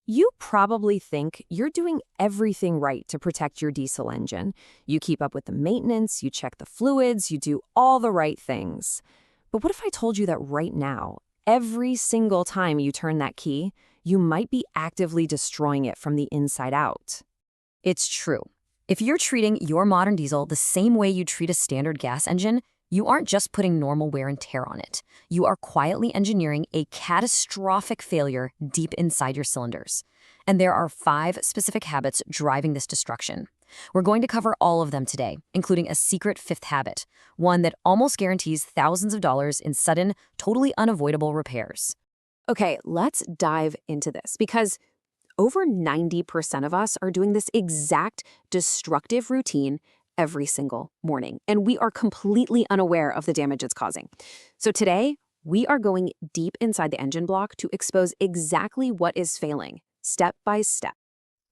You probably think you're doing everything right to protect your diesel engine. You keep up with the maintenance, you check the fluids, you do all the right things. But what if I told you that right now, every single time you turn that key, you might be actively destroying it from the inside out? It's true. If you're treating your modern diesel the same way you treat a standard gas engine, you aren't just putting normal wear and tear on it. You are quietly engineering a catastrophic failure deep inside your cylinders. And there are 5 specific habits driving this destruction. We're going to cover all of them today, including a secret 5th habit, one that almost guarantees thousands of dollars in sudden, totally unavoidable repairs. Okay, let's dive into this because over 90% of us are doing this exact destructive routine every single morning, and we are completely unaware of the damage it's causing. So today, we are going deep inside the engine block to expose exactly what is failing, step by step.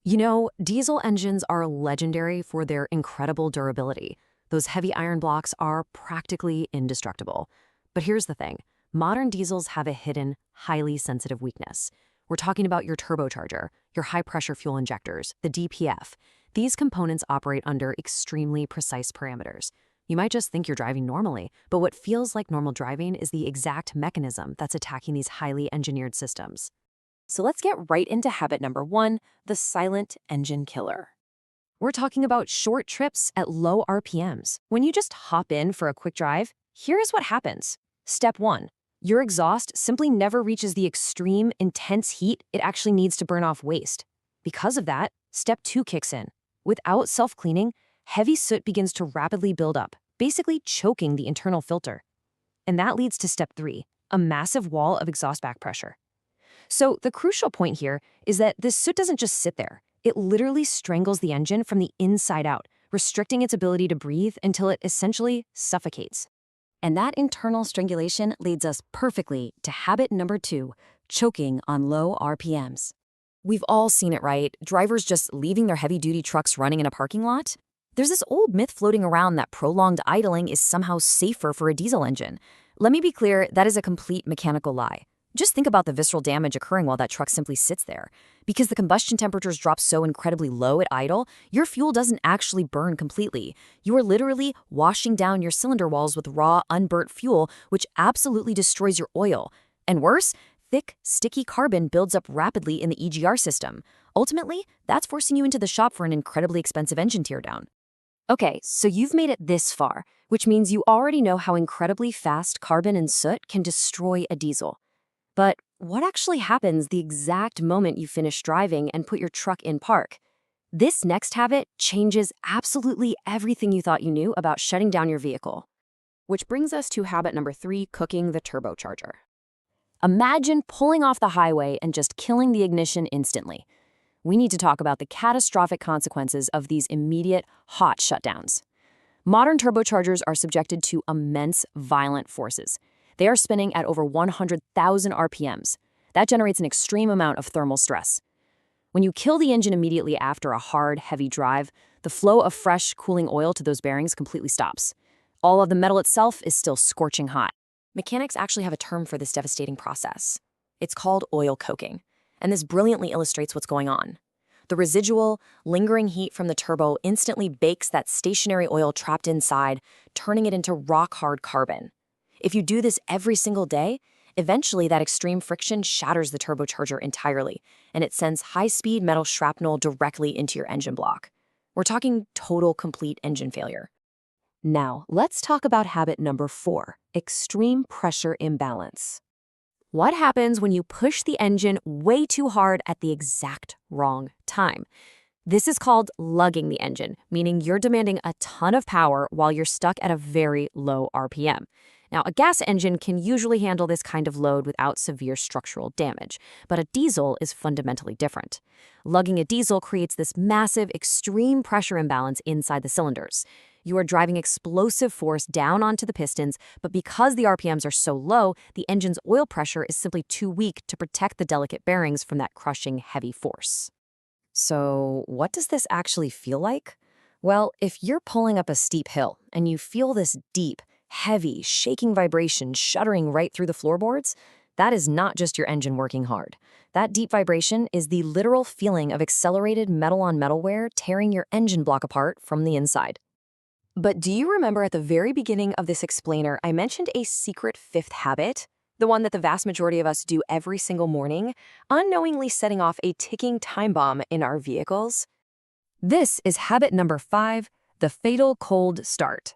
You know, diesel engines are legendary for their incredible durability. Those heavy iron blocks are practically indestructible. But here's the thing. Modern diesels have a hidden, highly sensitive weakness. We're talking about your turbocharger, your high-pressure fuel injectors, the DPF. These components operate under extremely precise parameters. You might just think you're driving normally, but what feels like normal driving is the exact mechanism that's attacking these highly engineered systems. So let's get right into habit number 1, the silent engine killer. We're talking about short trips at low RPMs. When you just hop in for a quick drive, here's what happens. Step 1. Your exhaust simply never reaches the extreme, intense heat it actually needs to burn off waste. Because of that, step 2 kicks in. Without self-cleaning, heavy soot begins to rapidly build up, basically choking the internal filter. And that leads to step 3, a massive wall of exhaust back pressure. So the crucial point here is that this soot doesn't just sit there. It literally strangles the engine from the inside out, restricting its ability to breathe until it essentially suffocates. And that internal strangulation leads us perfectly to habit number 2, choking on low RPMs. We've all seen it, right? Drivers just leaving their heavy-duty trucks running in a parking lot? There's this old myth floating around that prolonged idling is somehow safer for a diesel engine. Let me be clear, that is a complete mechanical lie. Just think about the visceral damage occurring while that truck simply sits there. Because the combustion temperatures drop so incredibly low at idle, your fuel doesn't actually burn completely. You are literally washing down your cylinder walls with raw, unburnt fuel, which absolutely destroys your oil. And worse, thick, sticky carbon builds up rapidly in the EGR system. Ultimately, that's forcing you into the shop for an incredibly expensive engine teardown. Okay, so you've made it this far, which means you already know how incredibly fast carbon and soot can destroy a diesel. But what actually happens the exact moment you finish driving and put your truck in park? This next habit changes absolutely everything you thought you knew about shutting down your vehicle. Which brings us to habit number 3, cooking the turbocharger. Imagine pulling off the highway and just killing the ignition instantly. We need to talk about the catastrophic consequences of these immediate, hot shutdowns. Modern turbochargers are subjected to immense, violent forces. They are spinning at over 100,000 RPMs. That generates an extreme amount of thermal stress. When you kill the engine immediately after a hard, heavy drive, the flow of fresh, cooling oil to those bearings completely stops. All of the metal itself is still scorching hot. Mechanics actually have a term for this devastating process. It's called oil coking, and this brilliantly illustrates what's going on. The residual, lingering heat from the turbo instantly bakes that stationary oil trapped inside, turning it into rock-hard carbon. If you do this every single day, eventually that extreme friction shatters the turbocharger entirely, and it sends high-speed metal shrapnel directly into your engine block. We're talking total, complete engine failure. Now, let's talk about habit number 4, extreme pressure imbalance. What happens when you push the engine way too hard at the exact wrong time? This is called lugging the engine, meaning you're demanding a ton of power while you're stuck at a very low RPM. Now, a gas engine can usually handle this kind of load without severe structural damage, but a diesel is fundamentally different. Lugging a diesel creates this massive, extreme pressure imbalance inside the cylinders. You are driving explosive force down onto the pistons, but because the RPMs are so low, the engine's oil pressure is simply too weak to protect the delicate bearings from that crushing heavy force. So, what does this actually feel like? Well, if you're pulling up a steep hill and you feel this deep, heavy, shaking vibration shuddering right through the floorboards, that is not just your engine working hard. That deep vibration is the literal feeling of accelerated metal-on-metal wear tearing your engine block apart from the inside. But do you remember at the very beginning of this explainer, I mentioned a secret fifth habit? The one that the vast majority of us do every single morning, unknowingly setting off a ticking time bomb in our vehicles? This is habit number 5, the fatal cold start.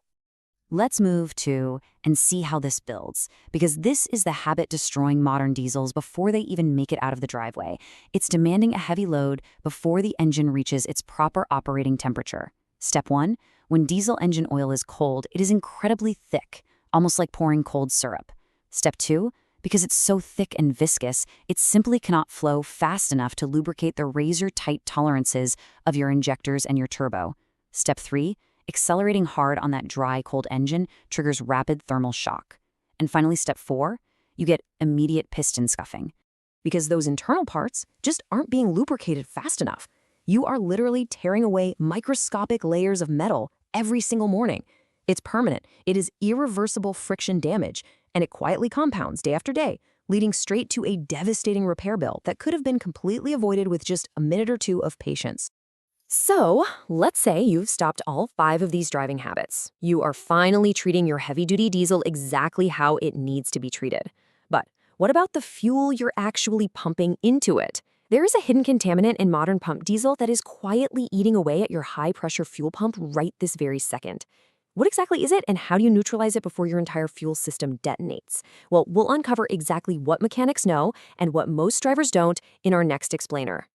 Let's move to and see how this builds, because this is the habit destroying modern diesels before they even make it out of the driveway. It's demanding a heavy load before the engine reaches its proper operating temperature. Step 1, when diesel engine oil is cold, it is incredibly thick, almost like pouring cold syrup. Step 2, because it's so thick and viscous, it simply cannot flow fast enough to lubricate the razor-tight tolerances of your injectors and your turbo. Step 3, accelerating hard on that dry, cold engine triggers rapid thermal shock. And finally, step 4, you get immediate piston scuffing, because those internal parts just aren't being lubricated fast enough. You are literally tearing away microscopic layers of metal every single morning. It's permanent. It is irreversible friction damage, and it quietly compounds day after day, leading straight to a devastating repair bill that could have been completely avoided with just a minute or two of patience. So, let's say you've stopped all 5 of these driving habits. You are finally treating your heavy-duty diesel exactly how it needs to be treated. But what about the fuel you're actually pumping into it? There is a hidden contaminant in modern pump diesel that is quietly eating away at your high-pressure fuel pump right this very second. What exactly is it, and how do you neutralize it before your entire fuel system detonates? Well, we'll uncover exactly what mechanics know and what most drivers don't in our next explainer.